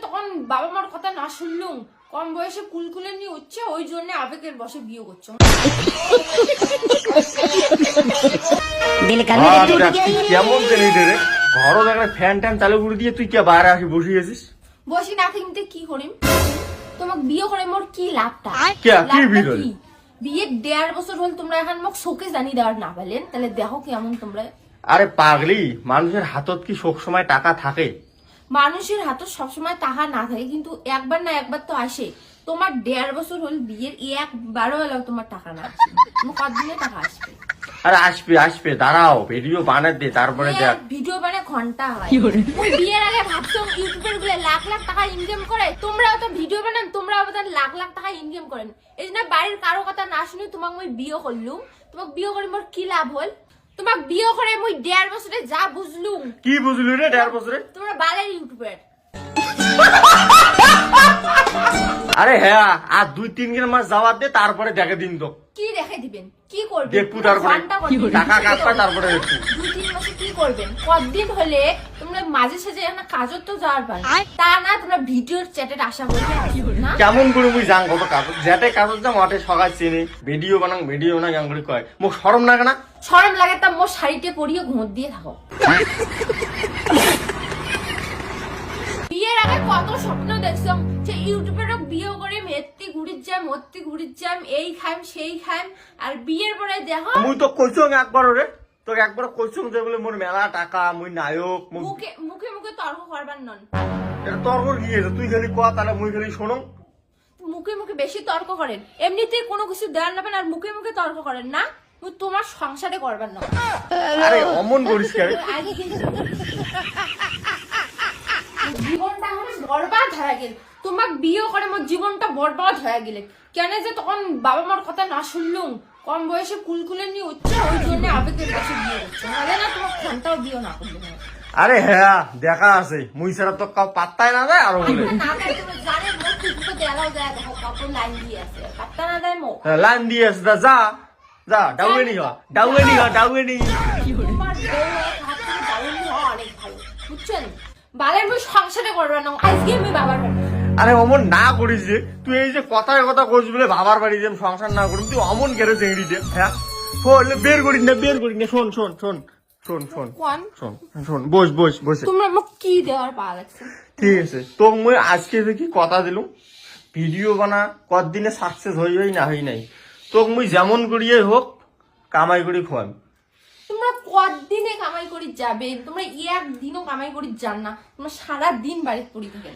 তখন বাবা মার কথা না শুনলুম, কম বয়সে কুলকুলে নিয়ে হচ্ছে, ওই জন্য আবেগের বসে বিয়ে করছো। কেমন রে ঘরও দেখ ফ্যান ট্যান চালু করে দিয়ে তুই কে বাইরে আসি বসে গেছিস? বসি না কিনতে কি করিম? তোমাকে বিয়ে করে মোর কি লাভটা? বিয়ের 1.5 বছর হল, তোমরা এখন মোক শোকে জানি দেওয়ার না পারলেন, তাহলে দেখো কেমন তোমরা। আরে পাগলি, মানুষের হাতত কি সব সময় টাকা থাকে? মানুষের হাতে সবসময় টাকা না থাকে, কিন্তু একবার না একবার তো আসে। তোমার 1.5 বছর হল বিয়ের, একবারও এলাও তোমার টাকা না আসবে। কতদিনে টাকা আসবে? আরে আসবে আসবে, দাঁড়াও ভিডিও বানাতে দে, তারপরে দেখ। ভিডিও বানায় ঘন্টা হয়। ওই বিয়ের আগে ভাবছো ইউটিউবের গুলো লাখ লাখ টাকা ইনকাম করে, তোমরাও তো ভিডিও বানান, তোমরাও তো লাখ লাখ টাকা ইনকাম করেন। এই জন্য বাড়ির কারো কথা না শুনে তোমাকে মই বিয়ে করলুম। তোমাকে বিয়ে করে মোর কি লাভ হল? তোমাকে বিয়ে করে মই 1.5 বছরে যা বুঝলুম। কি বুঝলি রে 1.5 বছরে? তোমরা বালের ইউটিউবার। আরে হ্যাঁ, আর 2-3 মাস যাওয়ার দে, তারপরে দেখে দিন তো। কি দেখে দিবেন? কি করবেন? দেখবো তারপরে টাকা কাটবা, তারপরে দেখবো 2-3 মাসে কি করবেন? কতদিন হলে তোমরা মাঝে সাঝে একটা কাজও তো যাওয়ার পারে, তা না তোমরা ভিডিওর চ্যাটের আশা করবে না? কেমন করে মুই যাং কত কাজ যেতে কাজ যাম ওটে সকাল চেনে ভিডিও বানাং, ভিডিও না কেমন করে কয় মোক শরম লাগে না? শরম লাগে তা মোর শাড়িতে পরিয়ে ঘুমোত দিয়ে থাকো। বিয়ের আগে কত স্বপ্ন দেখছো যে ইউটিউবেরও বিয়ে করে মেত্তি ঘুরির যাম, মত্তি ঘুরির যাম, এই খাইম সেই খাইম, আর বিয়ের পরে দেখো। মুই তো কইছং একবার রে, তোকে একবার কইছং যে বলে মোর মেলা টাকা, মুই নায়ক। মুখে মুখে মুখে তর্ক করবার নন। এটা তর্ক কি আছে? তুই খালি কয়া, তাহলে মুই খালি শোনো। মুখে মুখে বেশি তর্ক করেন, এমনিতেই কোনো কিছু দেওয়ার নেবেন, আর মুখে মুখে তর্ক করেন না। তোমার সংসারে করবার না। আরে অমন করিস কেন? জীবনটা আমার বরবাদ হয়ে গেল। তোমাকে বিয়ে করে মোর জীবনটা বরবাদ হয়ে গেলে কেন? যে তখন বাবা মার কথা না শুনলুম, কম বয়সে কুলকুলে নিয়ে হচ্ছে, ওই জন্য আবেগের বসে বিয়ে করছো। নাহলে না তোমার ঘন্টাও বিয়ে না করলে। আরে হ্যাঁ, দেখা আছে মুই ছাড়া তো কাউ পাত্তাই না দেয়। আরো বলে না দেয়, তুমি জানেন মোর টুকুকে দেওয়াও যায়, দেখো কত লাইন দিয়ে আছে, পাত্তা না দেয় মো। লাইন দিয়ে আছে, যা যা ডাউয়ে নি হওয়া, ডাউয়ে নি হওয়া, ডাউয়ে নি। তোমার বউ হাত থেকে ডাউনি হওয়া অনেক ভালো, বুঝছেন? বালের মুই সংসারে করবার না, আজকে আমি বাবার বাড়ি। আরে অমন না করিস যে, তুই এই যে কথায় কথা কইস বলে বাবার বাড়ি যে সংসার না করিস, তুই অমন কেড়ে চেংড়ি দে। হ্যাঁ বের করিস না, বের করিস না। শোন শোন শোন শোন শোন শোন শোন, বস বস বসে। তোমরা মোক কি দেওয়ার পা লাগছে? ঠিক আছে, তো মুই আজকে দেখি কথা দিলুম ভিডিও বানা, কতদিনে সাকসেস হই হই না হই নাই, তো মুই যেমন করিয়ে হোক কামাই করি খোয়াম। তোমরা কতদিনে কামাই করি যাবে? তোমরা একদিনও কামাই করি যান না, তোমরা সারা দিন বাড়িতে পড়ে থাকেন।